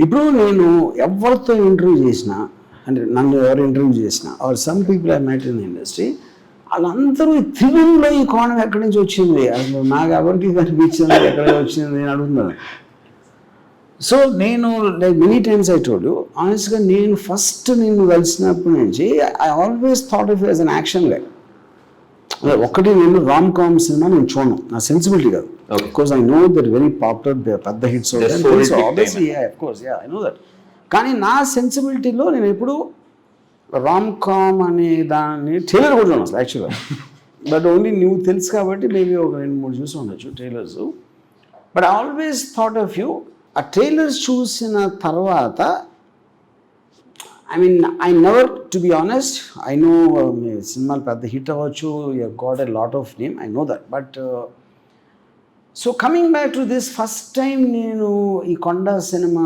ఇప్పుడు నేను ఎవరితో ఇంటర్వ్యూ చేసినా అంటే నన్ను ఎవరు ఇంటర్వ్యూ చేసినా are some people I met in industry వాళ్ళందరూ త్రిగుణంలో ఈ కోణం ఎక్కడి నుంచి వచ్చింది అసలు నాకు ఎవరికి కనిపించింది ఎక్కడ వచ్చింది నేను అడుగుతున్నాను. సో నేను like many times I told you ఆనెస్ట్గా నేను ఫస్ట్ నిన్ను కలిసినప్పటి నుంచి I always thought of as an action guy. ఒకటి నేను రామ్ కామ్ సినిమా నేను చూడను, నా సెన్సిబిలిటీ కాదు. Because I know that very popular పెద్ద hits obviously of course I know that. కానీ నా సెన్సిబిలిటీలో నేను ఎప్పుడు రామ్ కామ్ అనే దాన్ని ట్రైలర్ కూడా చూడను అసలు యాక్చువల్గా. బట్ ఓన్లీ నువ్వు తెలుసు కాబట్టి మేబీ ఒక 2-3 చూసి ఉండొచ్చు trailers. But I always thought of you ఆ ట్రైలర్స్ చూసిన తర్వాత I mean, I never, to be honest, I know cinema పెద్ద హిట్ అవ్వచ్చు, you got a lot of name, I know that. But, so coming back to this, first time నేను ఈ Konda cinema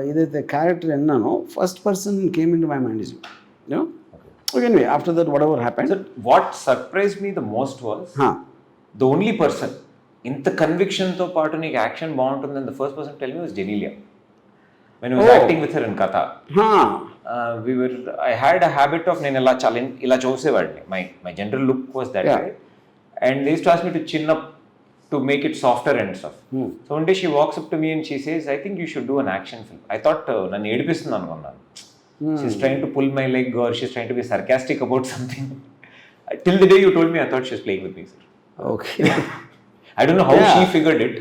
ఏదైతే character విన్నానో first person came into my mind is you. You know? Okay, anyway, after that, whatever happened. So, what surprised me the most was the only person, ఇంత కన్విక్షన్తో పాటు నీకు action బాగుంటుందని the first person to tell me was Genelia. When I was acting with her in Katha. I had a habit of నేను ఇలా చూసేవాడిని. My general look was that way. And they used to ask me to chin up to make it softer and stuff. So one day she walks up to me and she says, I think you should do an action film. I thought నన్ను ఏడిపిస్తుంది అనుకున్నాను. She's trying to pull my leg or she's trying to be sarcastic about something. Till the day you told me, I thought she was playing with me, sir. Okay. I don't know how she figured it.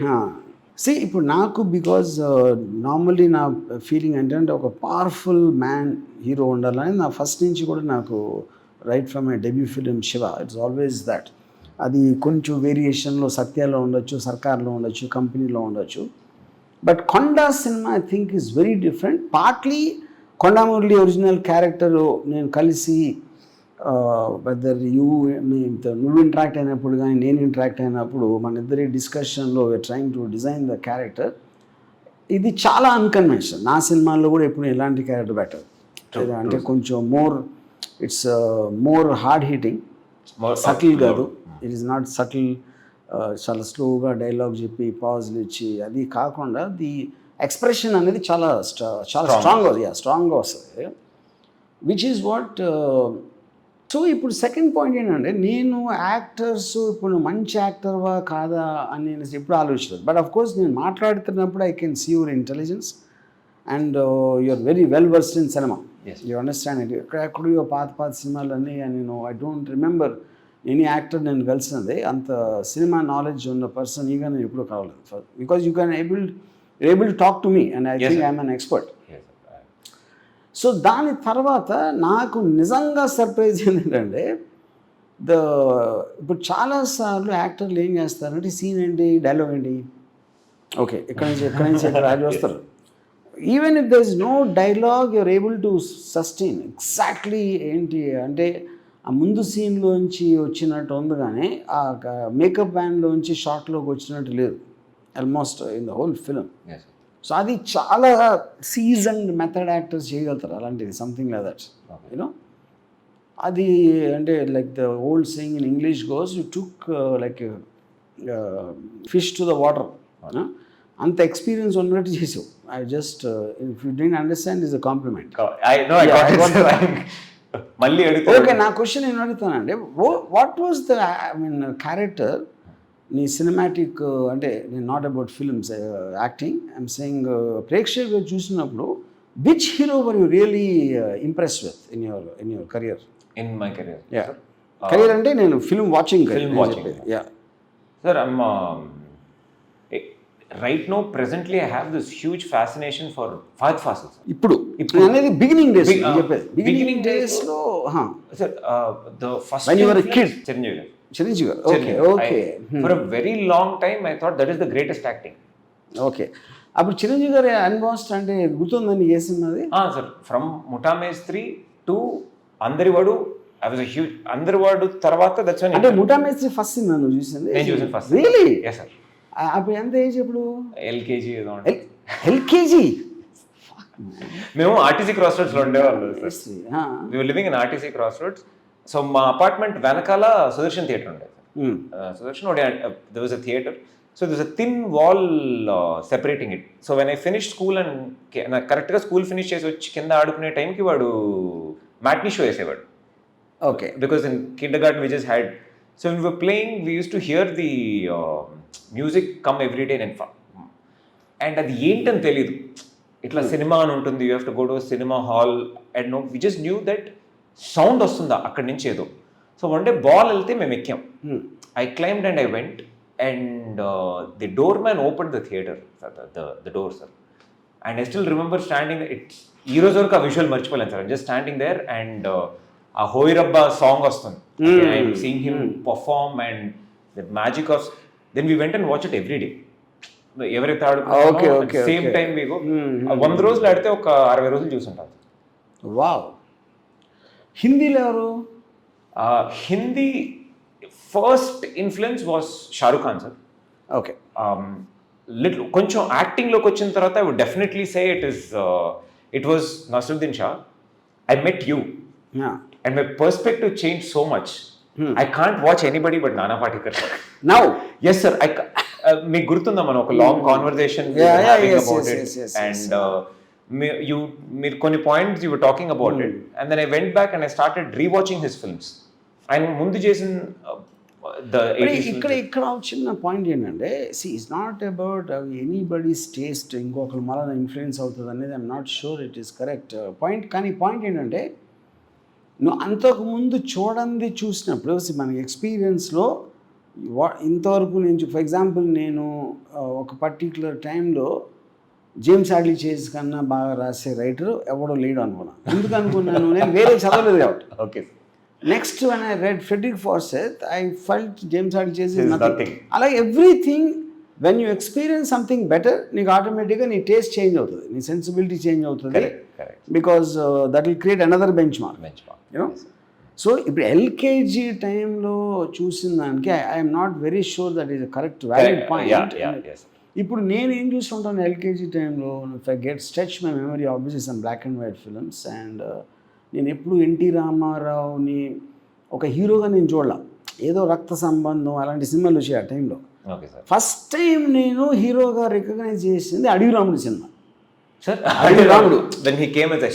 See, ఇప్పుడు నాకు because normally నా feeling ఏంటంటే ఒక powerful man hero ఉండాలని నా first నుంచి కూడా నాకు right from my debut film Shiva it's always that. అది కొంచెం వేరియేషన్లో సత్యాలో ఉండొచ్చు, సర్కార్లో ఉండొచ్చు, కంపెనీలో ఉండొచ్చు. But Konda cinema I think is very different. Partly Konda Murali original character నేను కలిసి వెదర్ నువ్వు ఇంటరాక్ట్ అయినప్పుడు కానీ నేను ఇంటరాక్ట్ అయినప్పుడు మన ఇద్దరి డిస్కషన్లో trying to design the character. ఇది చాలా అన్కన్వెన్షనల్. నా సినిమాల్లో కూడా ఎప్పుడు ఎలాంటి క్యారెక్టర్ బెటర్ అంటే కొంచెం it's more hard hitting, subtle కాదు. ఇట్ ఈస్ నాట్ సటిల్, చాలా స్లోగా డైలాగ్ చెప్పి పాజ్లు ఇచ్చి అది కాకుండా ది ఎక్స్ప్రెషన్ అనేది చాలా స్ట్రాంగ్గా వస్తుంది, విచ్ ఈజ్ వాట్. సో ఇప్పుడు సెకండ్ పాయింట్ ఏంటంటే నేను యాక్టర్స్ ఇప్పుడు మంచి యాక్టర్వా కాదా అని నేను ఎప్పుడు ఆలోచించలేదు. బట్ ఆఫ్ కోర్స్ నేను మాట్లాడుతున్నప్పుడు I can see your intelligence and you are very well versed in cinema. You understand it. ఎక్కడెక్కడో పాత సినిమాలన్నీ నేను I don't remember any actor నేను కలిసినది అంత సినిమా నాలెడ్జ్ ఉన్న పర్సన్ ఈగా నేను ఎప్పుడు కావలేదు. Because you can able to talk to me and I think I'm an expert. So దాని తర్వాత నాకు నిజంగా సర్ప్రైజ్ ఏంటంటే ఇప్పుడు చాలాసార్లు యాక్టర్లు ఏం చేస్తారంటే సీన్ ఏంటి, డైలాగ్ ఏంటి, ఓకే ఎక్కడి నుంచి రాజు వస్తారు. Even if there is no dialogue you're able to sustain exactly ఏంటి అంటే ఆ ముందు సీన్లోంచి వచ్చినట్టు ఉంది కానీ ఆ మేకప్ బ్యాన్లోంచి షార్ట్లోకి వచ్చినట్టు లేదు almost in the whole film. So అది చాలా సీజన్డ్ మెథడ్ యాక్టర్స్ చేయగలుగుతారు అలాంటిది, సంథింగ్ లైక్ దట్ యూనో. అది అంటే like the old saying in English goes you took like fish to the water. అంత ఎక్స్పీరియన్స్ ఉన్నట్టు చేసావు. I just if you didn't understand is a compliment. మళ్ళీ okay, నా question నేను అడుగుతానండి, what was the I mean character నీ cinematic అంటే నేను not about films acting I'm saying ప్రేక్షకులు చూసినప్పుడు which hero were you really impressed with in your career? In my career career అంటే నేను film watching sir. I'm right no presently I have this huge fascination for Fahadh Faasil. ఇప్పుడు అనేది beginning days చెప్పేది. Beginning డేస్లో sir the first when you were a kid, Chiranjeevi. Okay. For a very long time I thought that is the greatest acting. Okay. అప్పుడు చిరంజీవి గారి అన్బాస్ట్ అంటే గుర్తుందండి ఏ సినిమాది? Sir from Muthamestri to Andarivadu I was a huge Andarivadu తర్వాత that's when అంటే Muta Mestri first cinema నువ్వు చూసింది? నేను చూసాను ఫస్ట్. రియల్లీ? yes sir. అప్పుడు ఎంత ఏజ్? ఎప్పుడు ఎల్కేజీ ఏదో ఎల్కేజీ. మేము ఆర్టీసీ క్రాస్ రోడ్స్లో ఉండేవాళ్ళు. we were living in RTC cross roads. So మా అపార్ట్మెంట్ వెనకాల సుదర్శన్ థియేటర్ ఉండేది. Sudarshan there was a theatre. So this a thin wall separating it. So when I finish school and నాకు కరెక్ట్గా school finish చేసి వచ్చి కింద ఆడుకునే టైంకి వాడు మ్యాట్నీ షో వేసేవాడు. Okay. Because in kindergarten we just had, so when we were playing we used to hear the music come every day and అది ఏంటని తెలీదు. ఇట్లా సినిమా అని ఉంటుంది, you have to go to cinema hall and no we just knew that sound వస్తుందా అక్కడి నుంచి ఏదో. సో వన్ డే బాల్ వెళ్తే మేము ఎక్కాం. I climbed and I went and the door man open the theatre, the door sir. And I still remember standing, it's ఈ రోజు వరకు ఆ విజువల్ మర్చిపోలేను sir. Just standing there and ఆ హోయిరబ్బా సాంగ్ వస్తుంది. I'm seeing him perform and the magic of, then we went and watch it every day. ఎవరైతే ఆడుకుంటారో సేమ్ టైం మీకు 100 రోజులు ఆడితే ఒక 60 రోజులు చూసుంటారు. వావ్. హిందీలో ఎవరు? Hindi first influence was Shahrukh Khan sir. Okay. Little కొంచెం యాక్టింగ్లోకి వచ్చిన తర్వాత I would definitely say it was Naseeruddin Shah. I met you and my perspective changed so much. I can't watch anybody but Nana Patekar. Now? Yes sir. మీకు గుర్తుందా మనం ఒక long conversation having about it, and మీరు కొన్ని points you were talking about it, and then I went back and I started rewatching his films. ఆయన ముందు చేసిన ఇక్కడ చిన్న పాయింట్ ఏంటంటే, see it's not about anybody's taste ఇంకొకరు మళ్ళీ ఇన్ఫ్లుయెన్స్ అవుతుంది అనేది I'm not sure it is correct point. కానీ పాయింట్ ఏంటంటే, నువ్వు అంతకుముందు చూడండి చూసినప్పుడు మనకి ఎక్స్పీరియన్స్లో ఇంతవరకు నేను ఫర్ ఎగ్జాంపుల్ నేను ఒక పర్టిక్యులర్ టైంలో జేమ్స్ హ్యాడ్లీ చేజ్ కన్నా బాగా రాసే రైటర్ ఎవడో లేడు అనుకున్నాను. ఎందుకు అనుకున్నాను, నేను వేరే చదవలేదు కాబట్టి. Okay. Next when I read Frederick Forsyth I felt James Hadley Chase is nothing. అలాగే everything when you experience something better, నీకు ఆటోమేటిక్గా నీ టేస్ట్ చేంజ్ అవుతుంది, నీ సెన్సిబిలిటీ చేంజ్ అవుతుంది. Because that will create another benchmark, you know. So ఇప్పుడు LKG టైంలో చూసిన దానికి I'm not very sure that is a correct valid point. ఇప్పుడు నేను ఏం చూస్తుంటాను ఎల్కేజీ టైంలో, if I get stretch my memory obviously some black and white films, అండ్ నేను ఎప్పుడు ఎన్టీ రామారావుని ఒక హీరోగా నేను చూడలా, ఏదో రక్త సంబంధం అలాంటి సినిమాలు వచ్చాయి ఆ టైంలో. ఫస్ట్ టైం నేను హీరోగా రికగ్నైజ్ చేసింది అడవి రాముడు సినిమా. అడవి రాముడు.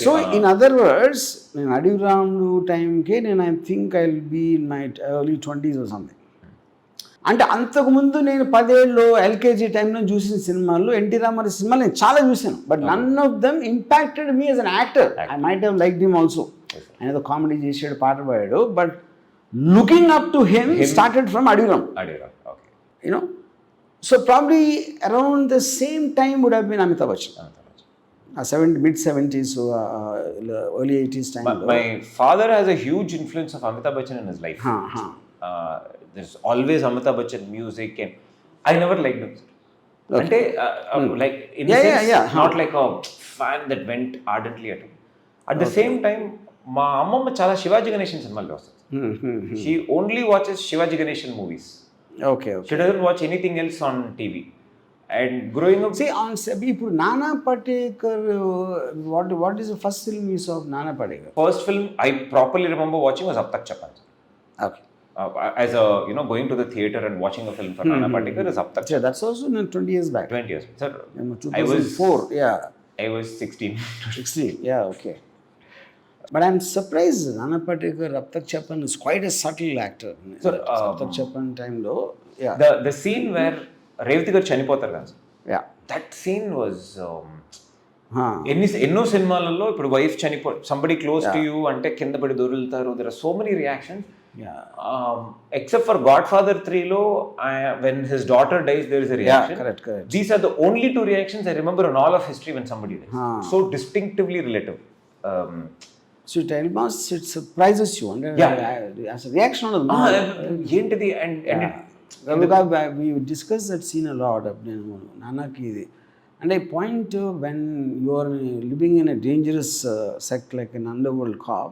సో ఇన్ అదర్ వర్డ్స్, నేను అడవి రాముడు టైంకే నేను I think I will be in my early 20s or something. అంటే అంతకుముందు నేను 10 ఏళ్ళు ఎల్కేజీ టైంలో చూసిన సినిమాల్లో ఎన్టీ రామారావు సినిమాలు నేను చాలా చూశాను, but none of them impacted me as an actor. I might have liked him also. ఆయన ఏదో కామెడీ చేసాడు, పాట పాడాడు, but looking up to him started from Adavi Ram. You know, so probably around the same time would have been Amitabh Bachchan. Mid-70s, early 80s time. My father has a huge influence of Amitabh Bachchan in his life. There's always Amitabh Bachchan music, and I never liked him. Okay. Like in a sense, not like a fan that went ardently at him. At the same time, మా అమ్మమ్మ చాలా శివాజీ గణేషన్ సినిమాలు చూస్తుంది. She only watches Shivaji Ganeshan movies. Okay. She doesn't watch anything else on TV. And growing up, see on ఇప్పుడు నానా Patekar, what is the first film you saw of Nana Patekar? First film I properly remember watching was Ab Tak Chapan. Okay. As a, you know, going to the theater and watching a film for Nana Patekar is Ab Tak Chapan. Yeah, that's also 20 years back. 20 years. Sir, 2004. I was 16. 16. Yeah, okay. But I'm surprised Nana Patekar, Ab Tak Chapan is quite a subtle actor. So Ab Tak Chapan time lo, yeah. The scene where Revathi గారు చనిపోతారు కదా, that scene was ఎన్నో సినిమాలలో ఇప్పుడు wife somebody close to you అంటే కింద పడి దొరులుతారు. There are so many reactions. Except for Godfather 3లో when his daughter dies there is a reaction. Correct. These are the only 2 reactions I remember in all of history when somebody dies. So distinctively relative. So it must, it surprises you as a reaction on the ఏంటిది and we discussed that scene a lot. Nanaki, and I point when you are living in a dangerous sect like an underworld cop,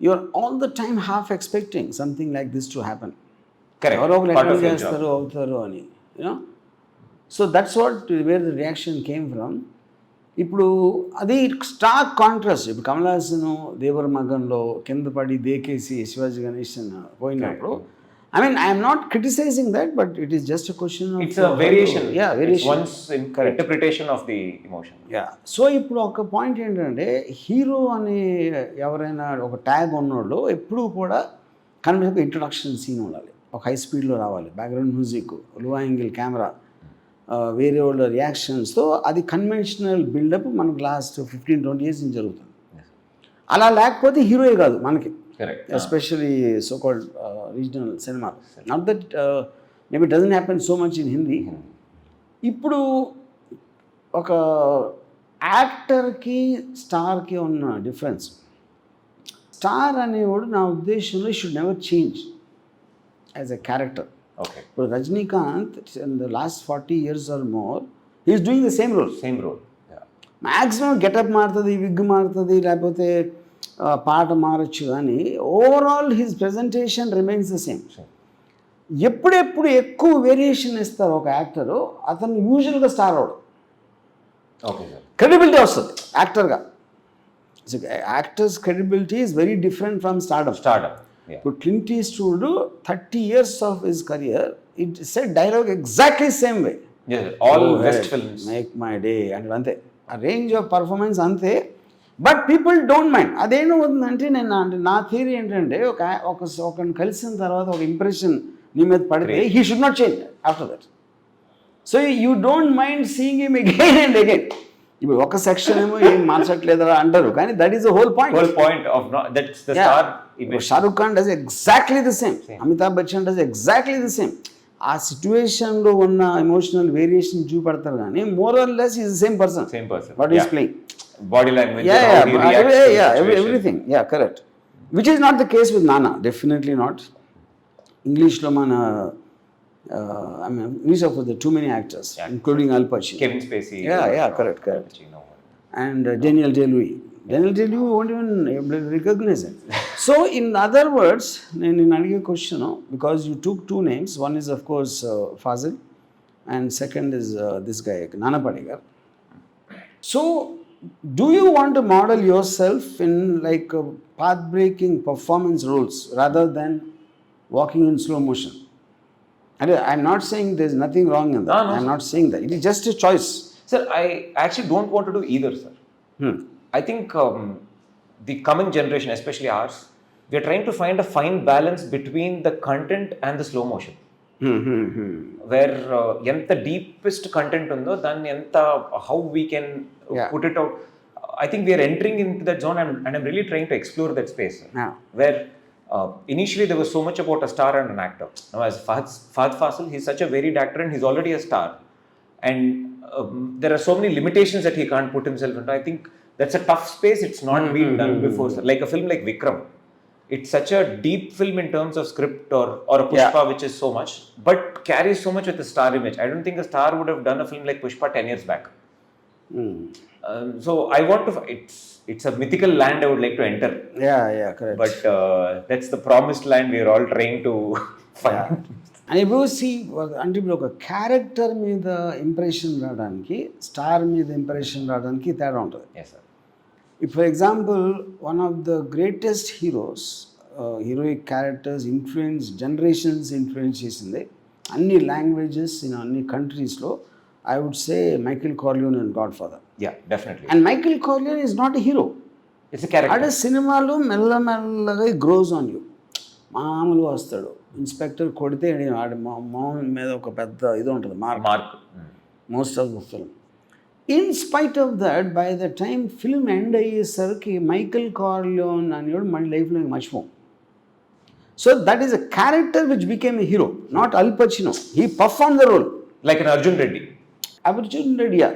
you are all the time half expecting something like this to happen. Correct. Part of your job. You know, so that's where the reaction came from. ఇప్పుడు అది Stark contrast. ఇప్పుడు కమల్ హాసన్ దేవర మగన్లో కింద పడి దేకేసి శివాజీ గణేషన్ పోయినప్పుడు I mean, I am not criticizing that, but it is just a question of... It's a variation. Yeah, variation. It's one's interpretation of the emotion. Yeah so ఇప్పుడు ఒక point ఏంటంటే hero అనే ఎవరైనా ఒక ట్యాగ్ ఉన్నోళ్ళు ఎప్పుడూ కూడా కనిపించే ఇంట్రొడక్షన్ సీన్ ఉండాలి, ఒక హై స్పీడ్లో రావాలి, background music, low angle camera, వేరే వాళ్ళ రియాక్షన్స్తో అది కన్వెన్షనల్ బిల్డప్ మనకు లాస్ట్ 15-20 years నుంచి జరుగుతుంది. అలా లేకపోతే హీరోయే కాదు మనకి, especially so called regional cinema. Not that maybe doesn't happen so much in Hindi. ఇప్పుడు ఒక యాక్టర్కి స్టార్కి ఉన్న డిఫరెన్స్, స్టార్ అనేవాడు నా ఉద్దేశంలో should never change as a character. ఇప్పుడు Rajinikanth in the last 40 years or more he is doing the same role. Maximum getup మారుతుంది, wig మారుతుంది, లేకపోతే పాట మారచ్చు, కానీ overall his presentation remains the same. ఎప్పుడెప్పుడు ఎక్కువ వేరియేషన్ ఇస్తారు ఒక యాక్టరు, అతను యూజువల్గా స్టార్ అవడు, క్రెడిబిలిటీ వస్తుంది యాక్టర్గా. Actors credibility is very different from stardom. ఇప్పుడు Clint Eastwood 30 years of his career, it said dialogue exactly same way. All best films make my day and అంతే, ఆ రేంజ్ ఆఫ్ పర్ఫార్మెన్స్ అంతే. But people don't mind. అదేమవుతుందంటే నా theory ఏంటంటే ఒకరిని కలిసిన తర్వాత ఒక ఇంప్రెషన్ నీ మీద పడితే he should not change after that. So you don't mind seeing him again and again. ఇప్పుడు ఒక సెక్షన్ ఏమో ఏం మార్చట్లేదా అంటారు, కానీ that is the whole point of that's the star image. Shahrukh Khan does exactly the same, Amitabh Bachchan does exactly the same. ఆ సిచ్యువేషన్లో ఉన్న emotional variation చూపెడతారు, కానీ more or less is the same person what is playing. Body language, everything, correct, which is not the case with Nana, definitely not. English lo mana I mean English of the too many actors, including Al Pacino, Kevin Spacey, correct, and Daniel Day-Lewis won't even recognize it. So in other words, nenu adige question, because you took two names, one is of course Fazil and second is this guy Nana Patekar. So do you want to model yourself in like path-breaking performance roles rather than walking in slow motion? And I'm not saying there's nothing wrong in that. No. I'm not saying that. It is just a choice. Sir, I actually don't want to do either, sir. I think the coming generation, especially ours, we are trying to find a fine balance between the content and the slow motion. Where ఎంత deepest content ఉందో దాన్ని ఎంత how we can put it out. I think we are entering into that zone, and I'm really trying to explore that space where initially there was so much about a star and an actor. Now as Fahad Fasil, he's such a varied actor and he's already a star, and there are so many limitations that he can't put himself into. I think that's a tough space. It's not been done before. Like a film like Vikram, it's such a deep film in terms of script, or a Pushpa, which is so much, but carries so much with the star image. I don't think a star would have done a film like Pushpa 10 years back. So I want to, it's a mythical land I would like to enter. Correct. But that's the promised land we are all trying to find. And if you see, అంటే ఇప్పుడు ఒక character మీద impression రావడానికి star మీద impression రావడానికి తేడా ఉంటుంది. Yes, sir. If for example one of the greatest heroes, heroic characters generations influence చేసింది అన్ని లాంగ్వేజెస్ ఇన్ అన్ని కంట్రీస్లో, I would say Michael Corleone in Godfather. Yeah, definitely. And Michael Corleone is not a hero. It's a character. అదే సినిమాలో మెల్లమెల్లగా గ్రోజ్ on you. మామూలుగా వస్తాడు, inspector కొడితే ఆడి మౌన్ మీద ఒక పెద్ద ఇది ఉంటుంది, mark most of the film. In spite of that, by the time film end అయ్యేసరికి మైకల్ కార్లియోన్ అనేవాడు మన లైఫ్లో మర్చిపోం. So that is a character which became a hero, not Al Pacino. He perform the role like an Arjun Reddy,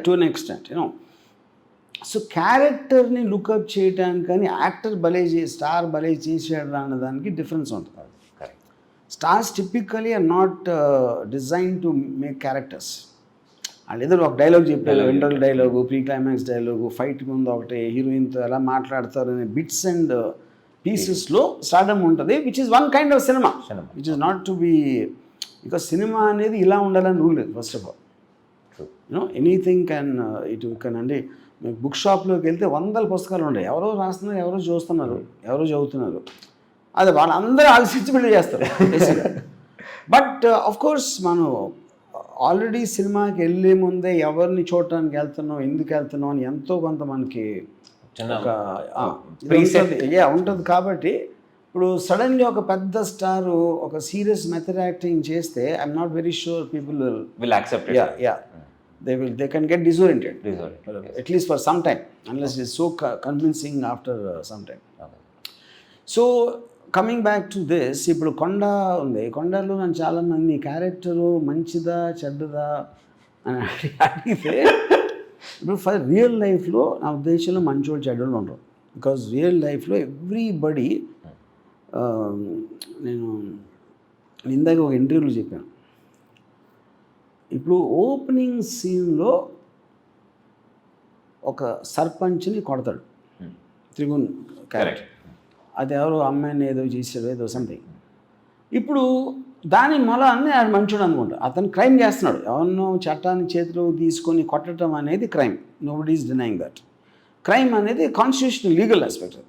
to an extent, so క్యారెక్టర్ని look up చేయడానికి కానీ actor star భలే చేసాడు అన్నదానికి డిఫరెన్స్ ఉంటుంది. Stars typically are not design to make characters. వాళ్ళు ఏదో ఒక డైలాగ్ చెప్పారు, interval dialogue, pre climax dialogue, fight ముందు ఒకటి, హీరోయిన్తో ఎలా మాట్లాడతారు అనే బిట్స్ అండ్ పీసెస్లో స్టార్డమ్ ఉంటుంది, which is one kind of cinema, which is not to be, because cinema అనేది ఇలా ఉండాలని రూల్ లేదు. First of all anything can అంటే బుక్ షాప్లోకి వెళ్తే 100 పుస్తకాలు ఉంటాయి, ఎవరో రాస్తున్నారు, ఎవరో చూస్తున్నారు, ఎవరో చదువుతున్నారు, అది వాళ్ళందరూ ఆలోచించి బిల్డ్ చేస్తారు. బట్ ఆఫ్ కోర్స్ మనం ఆల్రెడీ సినిమాకి వెళ్ళే ముందే ఎవరిని చూడటానికి వెళ్తున్నాం, ఎందుకు వెళ్తున్నాం అని ఎంతో కొంత మనకి ఒక ఉంటుంది. కాబట్టి ఇప్పుడు సడన్లీ ఒక పెద్ద స్టారు ఒక సీరియస్ మెథడ్ యాక్టింగ్ చేస్తే I'm not very sure people will accept. they can get disoriented at least for some time unless it's so convincing after some time. So coming back to this, ఇప్పుడు కొండ ఉంది, కొండలో నన్ను చాలామంది character మంచిదా చెడ్డదా అని అడిగితే ఇప్పుడు ఫర్ రియల్ లైఫ్లో నా ఉద్దేశంలో మంచోళ్ళు చెడ్డలు ఉండరు. బికాజ్ రియల్ లైఫ్లో ఎవ్రీబడి నేను ఇందాక ఒక ఇంటర్వ్యూలో చెప్పాను, ఇప్పుడు ఓపెనింగ్ సీన్లో ఒక సర్పంచ్ని కొడతాడు త్రిగుణ్ క్యారెక్టర్, అది ఎవరో అమ్మాయిని ఏదో చేసాడు ఏదో సంథింగ్. ఇప్పుడు దాని మూలాన్ని ఆయన మంచోడు అనుకుంటా, అతను క్రైమ్ చేస్తున్నాడు, ఎవరినో చట్టాన్ని చేతిలో తీసుకొని కొట్టడం అనేది crime, nobody is denying that. Crime అనేది కాన్స్టిట్యూషనల్ లీగల్ ఆస్పెక్ట్.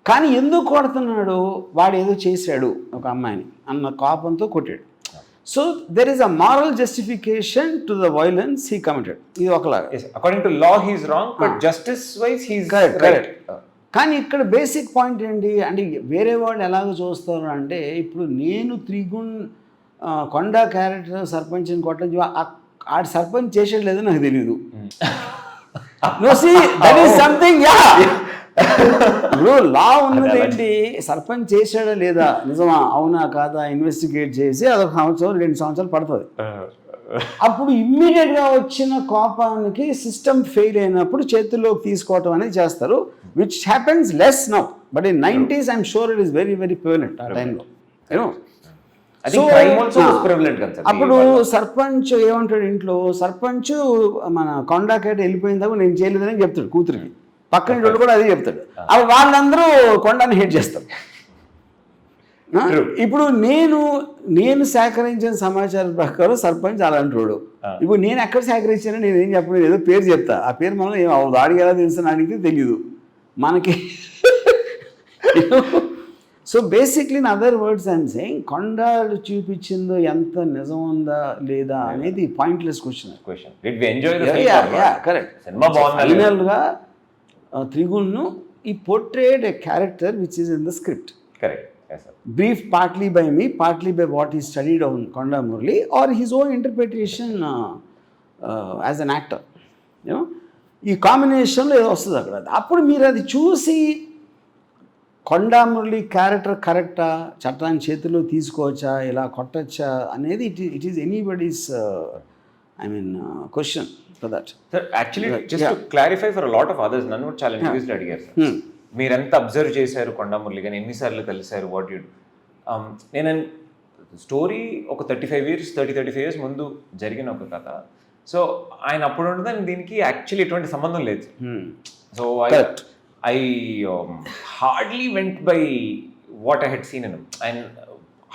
కానీ ఎందుకు కొడుతున్నాడు, వాడు ఏదో చేశాడు ఒక అమ్మాయిని అన్న కోపంతో కొట్టాడు. So there is a moral justification to the violence he committed. ఇది ఒకలాగా according to law he is wrong, but justice wise he is correct. కానీ ఇక్కడ బేసిక్ పాయింట్ ఏంటి అంటే వేరే వాళ్ళు ఎలాగ చూస్తారు అంటే, ఇప్పుడు నేను త్రిగుణ్ కొండ క్యారెక్టర్ సర్పంచ్ని కొట్టడం ఆడు సర్పంచ్ చేసేది లేదో నాకు తెలీదు. That is something. ఇప్పుడు లా ఉన్నది ఏంటి, సర్పంచ్ చేశాడా లేదా నిజమా అవునా కాదా ఇన్వెస్టిగేట్ చేసి అదొక సంవత్సరం 2 సంవత్సరాలు పడుతుంది. అప్పుడు ఇమ్మీడియట్గా వచ్చిన కోపానికి సిస్టమ్ ఫెయిల్ అయినప్పుడు చేతుల్లోకి తీసుకోవటం అనేది చేస్తారు, which happens less now. But in 90s I'm sure it is very very prevalent ఆ టైంలో. అప్పుడు సర్పంచ్ ఏమంటాడు ఇంట్లో, సర్పంచ్ మన కొండకేట వెళ్ళిపోయిన దాకా నేను చేయలేదని చెప్తాడు కూతురికి, పక్కన వాళ్ళు కూడా అదే చెప్తాడు. అవి వాళ్ళందరూ కొండని హేట్ చేస్తారు. ఇప్పుడు నేను సేకరించిన సమాచారం ప్రకారం సర్పంచ్ అలాంటి వాడు. ఇప్పుడు నేను ఎక్కడ సేకరించానో నేను ఏం చెప్పలేదు, ఏదో పేరు చెప్తా, ఆ పేరు మనం ఏం వాడికి ఎలా తెలుసు అడిగితే తెలియదు మనకి. So basically in other words I'm saying కొండలు చూపించిందో ఎంత నిజం ఉందా లేదా అనేది పాయింట్లెస్ క్వశ్చన్. కరెక్ట్. ఫైనల్గా త్రిగుణ్ను ఈ portrayed a character which is in the script. Correct. Briefed partly by me, partly by what he studied on Konda Murli or his own interpretation as an actor. You know, ఈ కాంబినేషన్లో ఏదో వస్తుంది అక్కడ. అప్పుడు మీరు అది చూసి కొండా మురళి క్యారెక్టర్ కరెక్టా, చట్టాన్ని చేతిలో తీసుకోవచ్చా, ఇలా కొట్టచ్చా అనేది it is anybody's question for that. Sir actually just to clarify for lot of others, నన్ను కూడా చాలా ఇంటర్వ్యూస్లో అడిగారు సార్, మీరు ఎంత అబ్జర్వ్ చేశారు కొండా మురళి గారిని, ఎన్నిసార్లు కలిశారు, వాట్ యూ. నేను స్టోరీ ఒక 35 years ముందు జరిగిన ఒక కథ. సో ఆయన అప్పుడు ఉండదని దీనికి యాక్చువల్లీ ఎటువంటి సంబంధం లేదు. So I hardly went by what I had seen in. And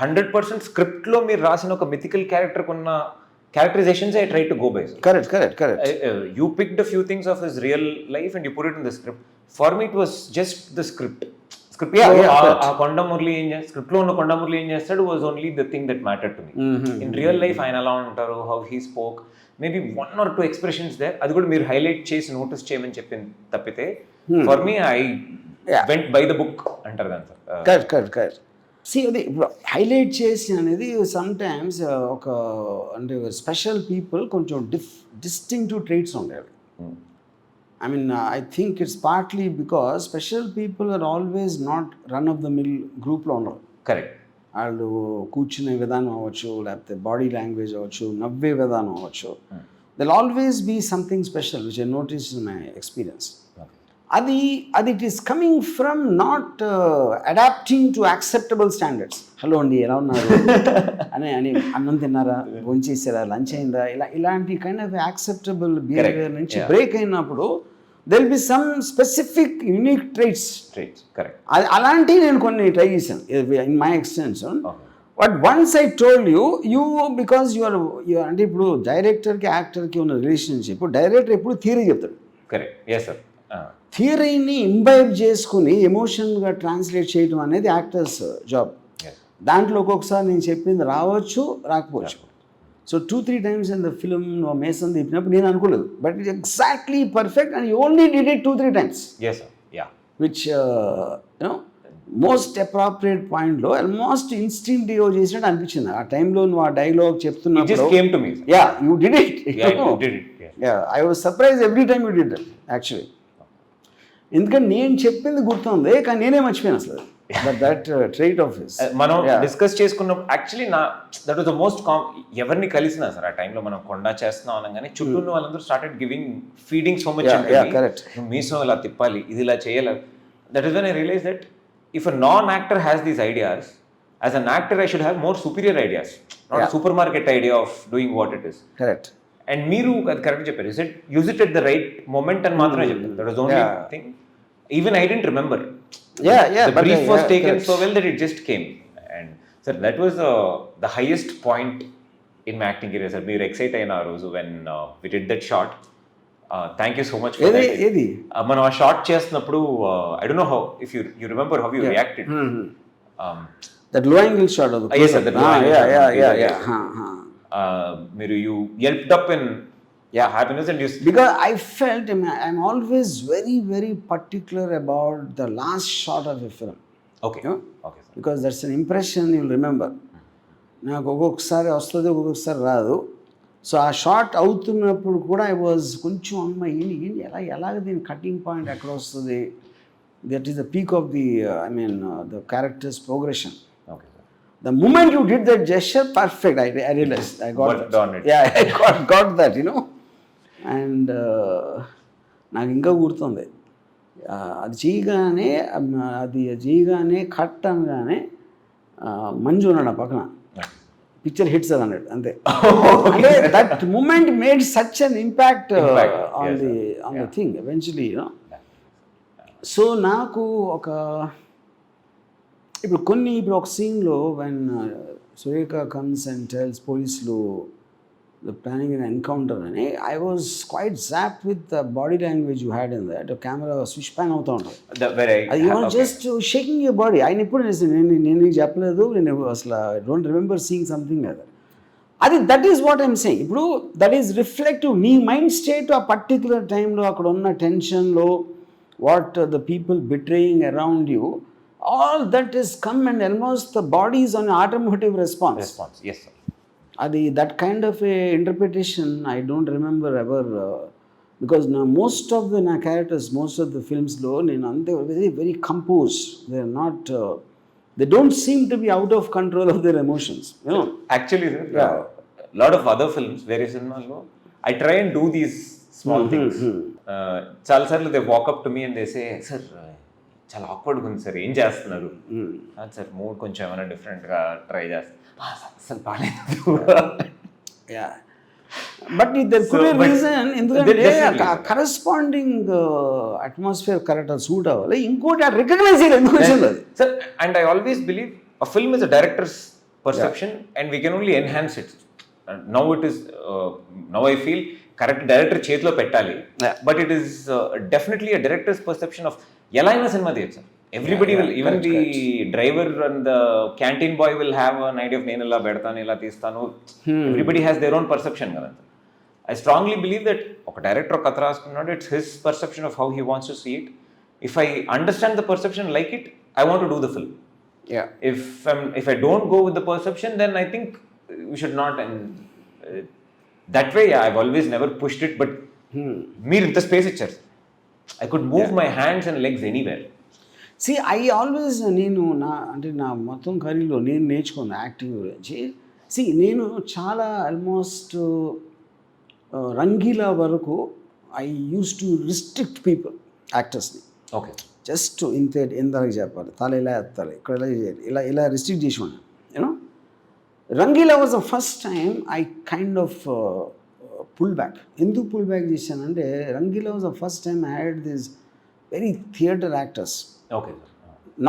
100% స్క్రిప్ట్లో మీరు రాసిన ఒక మిథికల్ క్యారెక్టర్కి ఉన్న characterizations I tried to go by. Correct. You picked a few things of his real life and you put it in the script. For me, it was just the script. Konda Murli script lo unna Konda Murli em chestadu was only the thing that mattered to me. In real life, ayana ala untaru, how he spoke, maybe 1 or 2 expressions there. Adi kuda meer highlight chesi notice cheyamani cheppin tappite. For me, I went by the book antaru gan sir. Correct. See, అది highlight చేసి అనేది sometimes ఒక అంటే special people కొంచెం distinctive traits ఉండేవి. I mean I think it's partly because special people are always not run of the mill గ్రూప్లో ఉండరు. Correct. వాళ్ళు కూర్చునే విధానం అవ్వచ్చు, లేకపోతే బాడీ లాంగ్వేజ్ అవ్వచ్చు, నవ్వే విధానం అవ్వచ్చు, there'll always be something special which I notice in my experience. అది it is coming from not adapting to acceptable standards. Hello అండి ఎలా ఉన్నారు అని అన్నం తిన్నారా, భోంచేసారా, లంచ్ అయిందా, ఇలాంటి కైండ్ ఆఫ్ యాక్సెప్టబుల్ బిహేవియర్ నుంచి బ్రేక్ అయినప్పుడు there will be some specific unique traits. Correct. అలాంటివి నేను కొన్ని ట్రై చేశాను in my extension. But once I told you because you're అంటే ఇప్పుడు డైరెక్టర్కి యాక్టర్కి ఉన్న రిలేషన్షిప్, డైరెక్టర్ ఎప్పుడు థియరీ చెప్తాడు. కరెక్ట్. Yes sir. థియరీని ఇంబైబ్ చేసుకుని ఎమోషన్గా ట్రాన్స్లేట్ చేయడం అనేది యాక్టర్స్ జాబ్. దాంట్లో ఒక్కొక్కసారి నేను చెప్పింది రావచ్చు రాకపోవచ్చు. So 2-3 times in the film నువ్వు మేసం తిప్పినప్పుడు నేను అనుకోలేదు, but it exactly perfect and you only did it 2-3 times. Yes, sir. Yeah. Which you know most appropriate పాయింట్లో ఆల్మోస్ట్ ఇన్స్టింక్టివ్ చేసినట్టు అనిపించింది ఆ టైంలో. నువ్వు ఆ డైలాగ్ It just చెప్తున్నప్పుడు came to me, sir. Yeah you did it. Yeah, you did it. Yeah. I was surprise every time you did it actually. ఎందుకంటే నేను చెప్పింది గుర్తుంది కానీ నేనే మర్చిపోయాను అసలు. That trait of his. మనం డిస్కస్ చేసుకున్నప్పుడు actually that was the most ఎవరిని కలిసినా సార్ ఆ టైంలో మనం కొండా చేస్తున్నాం అనగానే చుట్టూ ఉన్న వాళ్ళందరూ started giving feeding so much. Correct. మీసో ఇలా తిప్పాలి, ఇది ఇలా చేయాలి. That is when I realise that if a non actor has these ideas, as an actor I should have more superior ideas, not supermarket idea of doing what it is. Correct. And మీరు అది correct చెప్పారు. Use it at the right moment అని మాత్రమే చెప్పారు. That was only thing. Even I didn't remember. The brief was taken so well that it just came. And sir, that was the highest point in my acting career, sir. Meer excite ayina roju when we did that shot. Thank you so much for that. Edi మనం ఆ shot చేస్తున్నప్పుడు I don't know how, if you remember how you reacted. That low angle shot of the yes sir, that low angle shot. Yeah. మీరు you yelped up in happiness and you, because I felt, I mean, I'm always very, very particular about the last shot of a film. okay, You know? okay sir. Because that's an impression you'll remember. నాకు ఒక్కొక్కసారి వస్తుంది, ఒక్కొక్కసారి రాదు. So ఆ short అవుతున్నప్పుడు కూడా I was కొంచెం అమ్మ ఏంటి ఎలాగ దీని కటింగ్ పాయింట్ ఎక్కడ వస్తుంది. That is the peak of the I mean the characters progression. Okay sir. The moment you did that gesture, perfect. I realized. I got Worked that. on it. Yeah, I got that, you know. And నాకు ఇంకా గుర్తుంది అది చేయగానే cut అనగానే మంజు ఉన్నాడు ఆ పక్కన, picture hits అది అన్నాడు అంతే. అంటే that moment made such an impact on the thing eventually, you know. So నాకు ఇప్పుడు ఒక సీన్లో when Surekha comes and tells పోలీసులు ద ప్లానింగ్ an ఎన్కౌంటర్ అని, I was quite zap with the body language you had in that. Camera switch pan అవుతూ ఉంటుంది, అది you are just shaking your body. ఆయన ఇప్పుడు నేను నీకు చెప్పలేదు, నేను అసలు I don't remember seeing something అది. That is what I'm saying. ఇప్పుడు దట్ ఈస్ రిఫ్లెక్టివ్. నీ మైండ్ స్టేట్ ఆ పర్టిక్యులర్ టైంలో అక్కడ ఉన్న టెన్షన్లో, what the people betraying around you, all that is come and almost the body is on automotive response. Yes sir. Adi that kind of a interpretation I don't remember ever, because now most of the characters, most of the films lo nenu ante very very composed. They are not they don't seem to be out of control of their emotions, you know. Actually sir, lot of other films, various cinemas lo I try and do these small things. Chaala sarlu they walk up to me and they say, sir చాలా ఆక్వర్డ్గా ఉంది sir, ఏం చేస్తున్నారు sir, mood కొంచెం ఏమైనా డిఫరెంట్గా try చేస్తారు, అసలు బాగాలేదు. But there could be reason, ఎందుకంటే కరెస్పాండింగ్ అట్మాస్ఫియర్ కరెక్ట్ సూట్ అవ్వాలి. ఇంకోటి ఆ రికగ్నైజ్ చేయాలి ఎందుకు వచ్చింది అది sir. And I always believe a film is a director's perception and we can only enhance it. Now I feel correct director చేతిలో పెట్టాలి, but it is definitely a director's perception of ఎలా అయినా సినిమా తీయచ్చు sir. Everybody will, even the driver and the canteen boy will have an idea of నేను ఇలా పెడతాను, ఇలా తీస్తాను. Everybody has their own perception కదా. ఐ స్ట్రాంగ్లీ బిలీవ్ దట్ ఒక డైరెక్టర్ ఒక కథ రాసుకున్నాడు, it's his perception of how he wants to see it. If I understand the perception, like it, I want to do the film. If I don't go with the perception, then I think we should not. And that way, I've always never pushed it. But meer inta space icharu, I could move my hands and legs anywhere. See, I always నేను నా మొత్తం కరీర్లో నేను నేర్చుకున్న acting గురించి. నేను చాలా almost Rangeela వరకు I use to restrict people, యాక్టర్స్ని. ఓకే, జస్ట్ ఇంతే ఎంతవరకు చెప్పాలి, తల ఇలా ఎత్తాలి, ఇక్కడ ఇలా చేయాలి, ఇలా రిస్ట్రిక్ట్ చేసి ఉన్నాను. You know, Rangeela was the first time I kind of pull back. ఎందుకు పుల్ బ్యాక్ చేశానంటే, Rangeela was the first time I had this very theatre actors. Okay,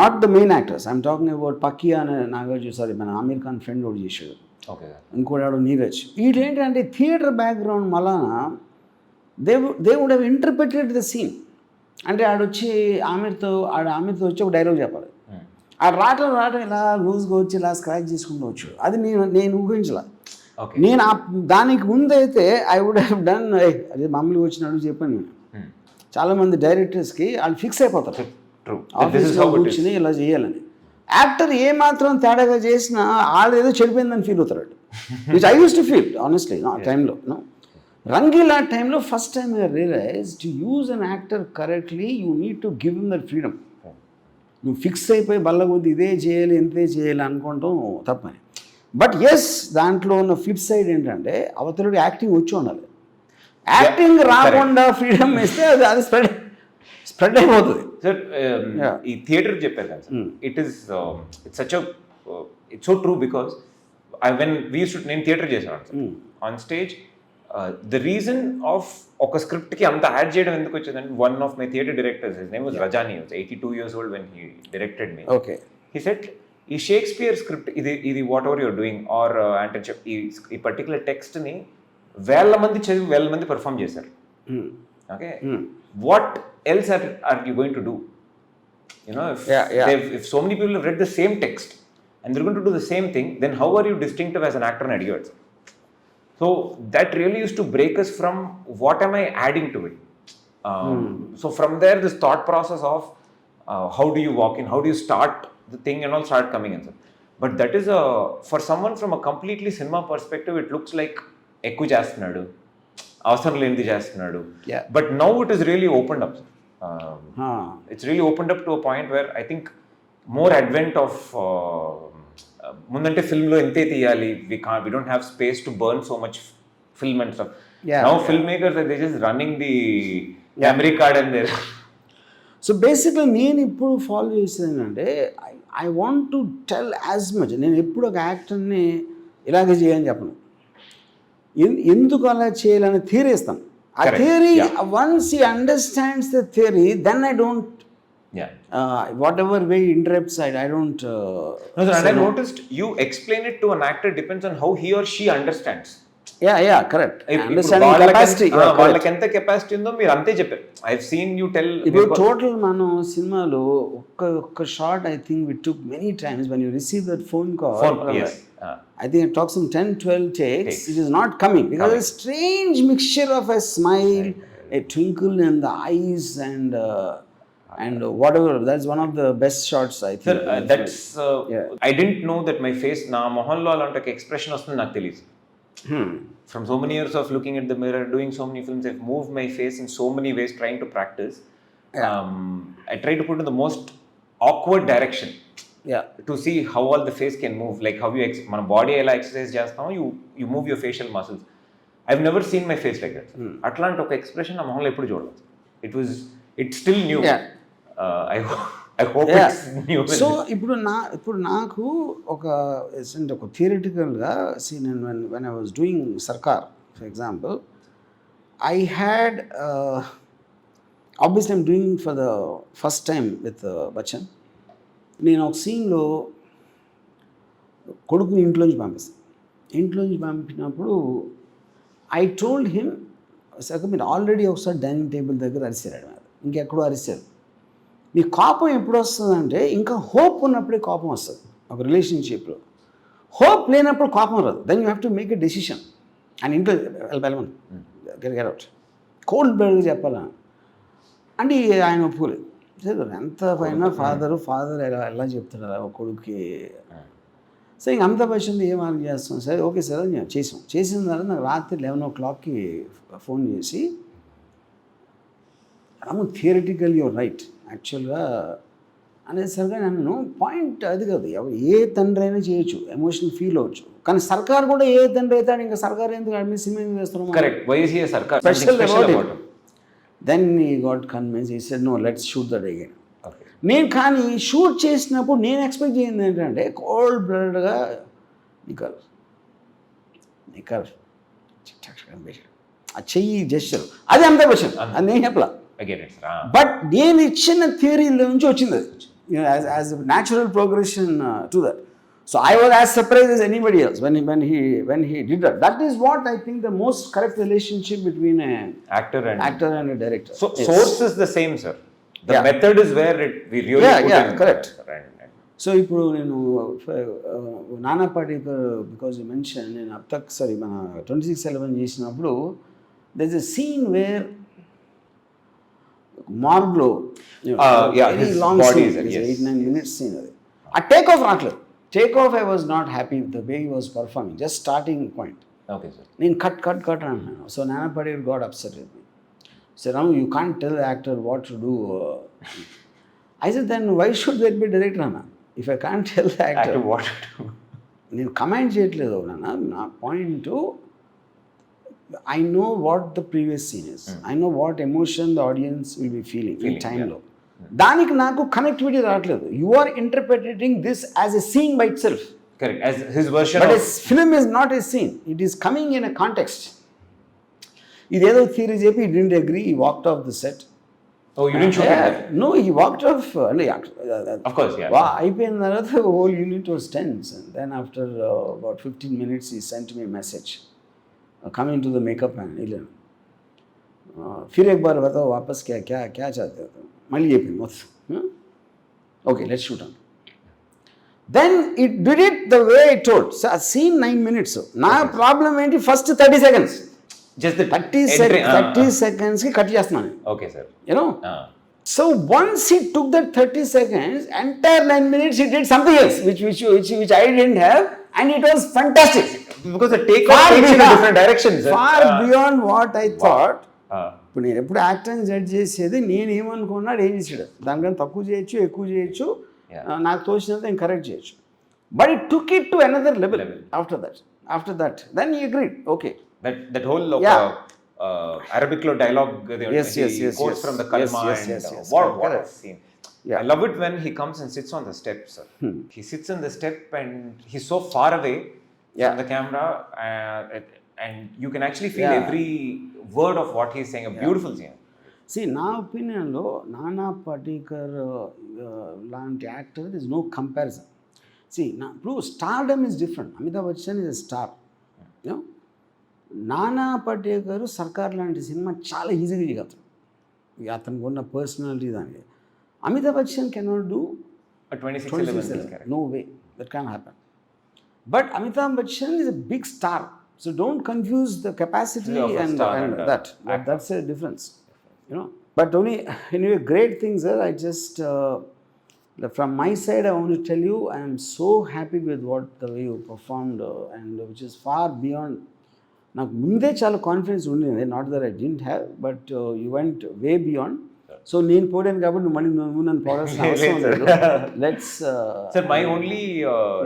not the main actors, I'm talking about Pakkiya అనే Nagarjuna, sorry మన Aamir Khan friend ఒకటి చేశాడు, okay, ఇంకోటి నీరజ్. వీటేంటంటే theatre background మళ్ళా they would have interpreted the scene. అంటే ఆడొచ్చి ఆమెతో వచ్చి ఒక డైలాగ్ చెప్పాలి, ఆ రావటం ఇలా లూజ్గా వచ్చి ఇలా స్క్రాచ్ చేసుకుంటూ వచ్చు. అది నేను ఊహించలే. Okay. నేను దానికి ముందైతే ఐ వుడ్ హ్యావ్ డన్, అదే మామూలుగా వచ్చినాడు చెప్పాను నేను. చాలామంది డైరెక్టర్స్కి వాళ్ళు ఫిక్స్ అయిపోతారు ఆఫీస్లో కూర్చుని ఇలా చేయాలని. యాక్టర్ ఏ మాత్రం తేడాగా చేసినా వాళ్ళు ఏదో చెడిపోయిందని ఫీల్ అవుతారు, which I use to feel honestly ఆ టైంలో. రంగీలా టైంలో first time I realize to use an actor correctly you need to give him that freedom. నువ్వు ఫిక్స్ అయిపోయి బల్లగొద్ది ఇదే చేయాలి ఇంతే చేయాలి అనుకోవటం తప్పని. బట్ ఎస్, దాంట్లో ఉన్న ఫ్లిప్ సైడ్ ఏంటంటే అవతలుడు యాక్టింగ్ వచ్చి ఉండాలి. యాక్టింగ్ రాకుండా ఫ్రీడమ్ ఇస్తే అది స్ప్రెడ్ అయిపోతుంది. సార్ ఈ థియేటర్ చెప్పారు కదా sir, it's such it's so true because when we use to, నేను థియేటర్ చేశాను sir on stage. The reason of ఒక స్క్రిప్ట్కి అంత యాడ్ చేయడం ఎందుకు వచ్చిందంటే, one of my theatre directors, his name was Rajani, was 82 years old when he directed me. Okay. He said, ఈ Shakespeare script ఇది whatever you're doing are అంటే ఈ పర్టికులర్ టెక్స్ట్ని 1000 మంది చదివి 1000 మంది పర్ఫామ్ చేశారు. Okay, what else are you going to do? If so many people have read the same text and they're going to do the same thing, then how are you distinctive as an actor అని అడిగాడు. So that really used to break us from what am I adding to it. So from there, this thought process of how do you walk in, how do you start the thing and all start coming in. But that is for someone from a completely cinema perspective, it looks like ఎక్కువ చేస్తున్నాడు, అవసరం లేనిది చేస్తున్నాడు. But now it is really opened up. It's really opened up to a point where I think more advent of ముందంటే ఫిల్మ్లో ఎంతే తీయాలి, we don't have space to burn so much film and stuff. Now filmmakers are just running the memory card and there. So బేసిక్గా నేను ఇప్పుడు follow చేసేది ఏంటంటే I want to tell as much. నేను ఎప్పుడు ఒక యాక్టర్ని ఇలాగే చేయని చెప్పను, ఎందుకు అలా చేయాలని థియరీ ఇస్తాను. ఆ theory once he understands the theory, then I don't whatever way interrupts, I don't no sir, and I noticed you explain it to an actor depends on how he or she understands. Yeah, correct. Understanding capacity, వాళ్ళకి ఎంత capacity ఉందో మీరు అంతే చెప్పారు. I have seen you tell. ఇప్పుడు total మనం సినిమాలో ఒక్క shot I think we took many times when you receive that phone call. Yes. I think it talks some 10-12 takes. It is not coming because a strange mixture of a smile, a twinkle in the eyes and whatever. That's one of the best shots I think. Sir, that's I didn't know that my face na mohanlo alante expression వస్తుంది నాకు తెలియదు. From so many years of looking at the mirror, doing so many films, I've moved my face in so many ways trying to practice. I try to put in the most awkward direction to see how all the face can move, like how you మన body ఎలా exercise చేస్తామో you move your facial muscles. I've never seen my face like that. అట్లాంటి ఒక expression నా మొహంలో ఎప్పుడు చూడలేదు. It's still new. I hope it's new. So ఇప్పుడు నాకు ఒక థియరిటికల్గా when I was doing Sarkar, for example, I had obviously I'm doing for the first time with Bachchan. నేను ఒక సీన్లో కొడుకుని ఇంట్లోంచి పంపినప్పుడు I told him, సార్ మీరు ఆల్రెడీ ఒకసారి డైనింగ్ టేబుల్ దగ్గర అరిసారు, ఇంకెక్కడో అరిసారు. మీ కోపం ఎప్పుడు వస్తుందంటే ఇంకా హోప్ ఉన్నప్పుడే కోపం వస్తుంది. ఒక రిలేషన్షిప్లో హోప్ లేనప్పుడు కోపం రాదు. Then you have to make a decision. And ఇంట్లో వెళ్ళమని గెట్ అవుట్ కోల్డ్ బ్లడ్గా చెప్పాలా అంటే ఆయన ఒప్పుకోలేదు. సరే ఎంత పైన ఫాదర్ ఎలా చెప్తాడు అలా ఒక కొడుకుకి. సరే ఇంక అంత పక్షంలో ఏం ఆర్గ్యూ చేస్తాం. సరే ఓకే సార్ అని చేసిన తర్వాత నాకు రాత్రి 11 o'clockకి ఫోన్ చేసి, థియరిటికల్ యువర్ రైట్ యాక్చువల్గా అనేసరిగా నన్ను పాయింట్ అది కాదు, ఏ తండ్రి అయినా చేయొచ్చు, ఎమోషనల్ ఫీల్ అవ్వచ్చు. కానీ సర్కార్ కూడా ఏ తండ్రి అవుతాడు, ఇంకా సర్కార్ ఎందుకు అడ్మిట్ సినిమా ఎందుకు వేస్తున్నాం, special about it. Then he got convince, he said no let's shoot that again. నేను కానీ షూట్ చేసినప్పుడు నేను ఎక్స్పెక్ట్ చేయింది ఏంటంటే కోల్డ్ బ్లడ్గా నికర్ ఆ చెయ్యి జెస్చర్ అది అంతే క్వశ్చన్, అది నేను చెప్పలా. బట్ నేను ఇచ్చిన థియరీలో నుంచి వచ్చింది అది, as natural progression to that. So I was as surprised as anybody else when he did that. That is what I think the most correct relationship between an actor and a director. So yes. Source is the same, sir. The method is where we really put in. Correct. So ఇప్పుడు నేను నానా Patekar because you mention నేను అబ్తక్ sorry మన 26/11 చేసినప్పుడు there is a scene where మార్గ్లో very long scene 8-9 minutes scene అది ఆ take off రావట్లేదు. Take off I was not happy with the way he was performing, just starting point. Okay sir. నేను cut అంటున్నాను. So Nana Patekar got upset with me. So now you can't tell the actor what to do. I said, then why should there be director, Anna? If I can't tell the actor what to do. నేను comment చేయట్లేదు నాన్న. నా point I know what the previous scene is, I know what emotion the audience will be feeling ఈ టైంలో. దానికి నాకు connectivity రావట్లేదు. You are interpretating this as a scene by itself. Correct. As his version But of... his film is not a scene. It is coming in a context. ఇదేదో theory చెప్పి he didn't agree, he walked off the set. Oh, you didn't shoot it? No, he walked off. Of course, yeah. అయిపోయిన తర్వాత whole unit was tense. And then after about 15 minutes, he sent me a message. Coming to the makeup and फिर एक बार बताओ वापस क्या चाहते हो. మళ్ళీ చెప్పింది మొత్తం. Okay, let's shoot on. Then it did it the way I told. So I seen 9 minutes. నా ప్రాబ్లం ఏంటి, first 30 seconds. Just the 30 seconds కి కట్ చేస్తున్నాను. Okay, sir. You know? So once he took that 30 seconds, entire 9 minutes he did something else, which I didn't have, and it was fantastic. Because the take off takes in a different direction, sir. Far beyond what I thought. ఇప్పుడు నేను ఎప్పుడు యాక్టర్ని judge చేసేది నేను ఏమనుకున్నాడు ఏం చేసాడు, దానికన్నా తక్కువ చేయొచ్చు ఎక్కువ చేయొచ్చు, నాకు తోచినంత నేను కరెక్ట్ చేయొచ్చు. But it took it to another level after that then he agreed. Okay, that whole Arabic lo dialogue, yes, quotes from the kalma, and what a scene. I love it when he comes and sits on the step, sir. He sits on the step and he's so far away from the camera, and you can actually feel every word of what he's saying. A beautiful scene. See, నా ఒపీనియన్లో నానా పాటేకర్ లాంటి actor this no comparison. ఇప్పుడు stardom is different. Amitabh Bachchan is a star. నానా పాటేకర్ సర్కార్ లాంటి cinema చాలా ఈజీగా చేయగలుగుతాడు, అతనికి ఉన్న పర్సనాలిటీ దానికి. Amitabh Bachchan cannot do 26/11. No way, that can't happen. But Amitabh Bachchan is a big star, so don't confuse the capacity and that. That's a difference, you know. But only anyway, great things, sir. I just from my side, I want to tell you, I am so happy with the way you performed, and which is far beyond. నాకు ముందే చాలా confidence ఉండేది, not that I didn't have, but you went way beyond. So నేను పోయాను కాబట్టి నువ్వు నన్ను పోవాల్సిన అవసరం లేదు. Let's Sir, my only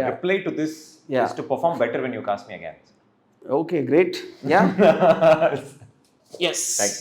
reply to this is to perform better when you cast me again. Okay, great. Yeah. Yes. Thank you.